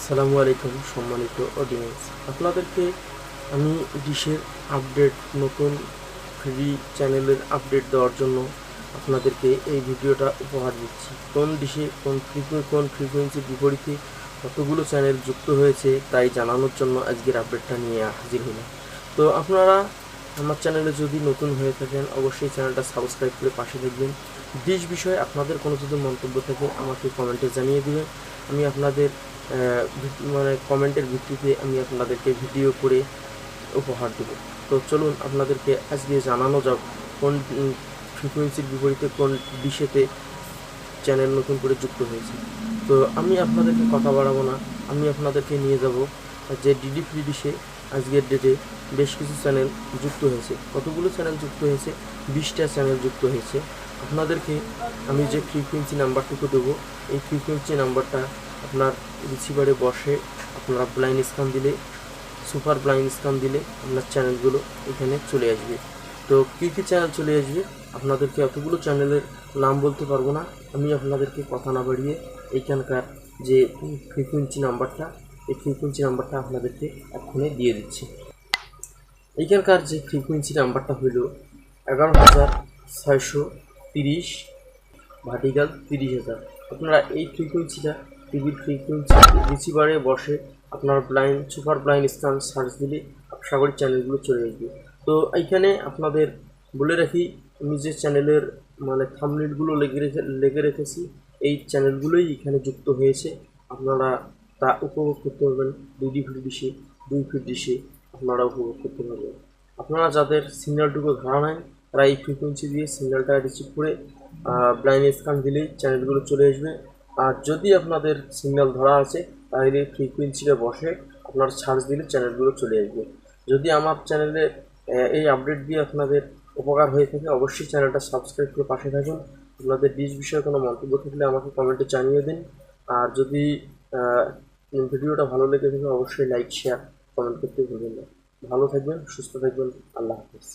আসসালামু আলাইকুম সম্মানিত অডিয়েন্স, আপনাদেরকে আমি ডিশের আপডেট, নতুন ফ্রি চ্যানেলের আপডেট দেওয়ার জন্য আপনাদেরকে এই ভিডিওটা উপহার দিচ্ছি। কোন ডিশে কোন ফ্রিকোয়েন্সির বিপরীতে কতগুলো চ্যানেল যুক্ত হয়েছে তাই জানানোর জন্য আজকের আপডেটটা নিয়ে হাজির হলাম। তো আপনারা আমার চ্যানেলে যদি নতুন হয়ে থাকেন অবশ্যই চ্যানেলটা সাবস্ক্রাইব করে পাশে থাকবেন। ডিশ বিষয়ে আপনাদের কোনো যদি মন্তব্য থাকে আমাকে কমেন্টে জানিয়ে দেবেন। আমি আপনাদের কমেন্টের ভিত্তিতে আমি আপনাদেরকে ভিডিও করে উপহার দেব। তো চলুন আপনাদেরকে আজকে জানানো যাক কোন ফ্রিকোয়েন্সির বিপরীতে কোন ডিশেতে চ্যানেল নতুন করে যুক্ত হয়েছে। তো আমি আপনাদেরকে কথা বাড়াবো না, আমি আপনাদেরকে নিয়ে যাব যে ডিডি ফ্রি ডিশে আজকের ডেটে বেশ কিছু চ্যানেল যুক্ত হয়েছে। কতগুলো চ্যানেল যুক্ত হয়েছে? 20টা চ্যানেল যুক্ত হয়েছে। আপনাদেরকে আমি যে ফ্রিকোয়েন্সি নাম্বারটুকু দেবো, এই ফ্রিকোয়েন্সি নাম্বারটা আপনার রিসিভারে বসে আপনারা ব্লাইন্ড স্ক্যান দিলে, সুপার ব্লাইন্ড স্ক্যান দিলে আপনার চ্যানেলগুলো এখানে চলে আসবে। তো কী কী চ্যানেল চলে আসবে আপনাদেরকে অতগুলো চ্যানেলের নাম বলতে পারবো না, আমি আপনাদেরকে কথা না বাড়িয়ে এইখানকার যে ফ্রিকোয়েন্সি নাম্বারটা, এই ফ্রিকোয়েন্সি নাম্বারটা আপনাদেরকে এক্ষুনি দিয়ে দিচ্ছি। এইখানকার যে ফ্রিকোয়েন্সি নাম্বারটা হইল 11,630 ভার্টিক্যাল 30,000। আপনারা এই ফ্রিকোয়েন্সিটা টিভির ফ্রিকোয়েন্সি রিসিভারে বসে আপনার সুপার ব্লাইন্ড স্ক্যান সার্চ দিলে আশা করি চ্যানেলগুলো চলে আসবে। তো এইখানে আপনাদের বলে রাখি, আমি যে চ্যানেলের থাম্বনেইলগুলো লেগে রেখেছি এই চ্যানেলগুলোই এখানে যুক্ত হয়েছে। আপনারা তা উপভোগ করতে পারবেন। 2D ফ্রি ডিশে, 2 ফ্রি ডিশে আপনারা উপভোগ করতে পারবেন। আপনারা যাদের সিগন্যালটুকু ধরা নেন তারা এই ফ্রিকোয়েন্সি দিয়ে সিগন্যালটা রিসিভ করে ব্লাইন্ড স্ক্যান দিলেই চ্যানেলগুলো চলে আসবে। আর যদি আপনাদের সিগন্যাল ধরা আছে তাহলে ফ্রিকোয়েন্সিটা বসে আপনারা সার্চ দিলে চ্যানেলগুলো চলে আসবে। যদি আমার চ্যানেলে এই আপডেট দিয়ে আপনাদের উপকার হয়ে থাকে অবশ্যই চ্যানেলটা সাবস্ক্রাইব করে পাশে থাকুন। আপনাদের ডিশ বিষয়ে কোনো মন্তব্য থাকলে আমাকে কমেন্টে জানিয়ে দিন। আর যদি ভিডিওটা ভালো লেগে থাকে অবশ্যই লাইক, শেয়ার, কমেন্ট করতে ভুলবেন না। ভালো থাকবেন, সুস্থ থাকবেন। আল্লাহ হাফেজ।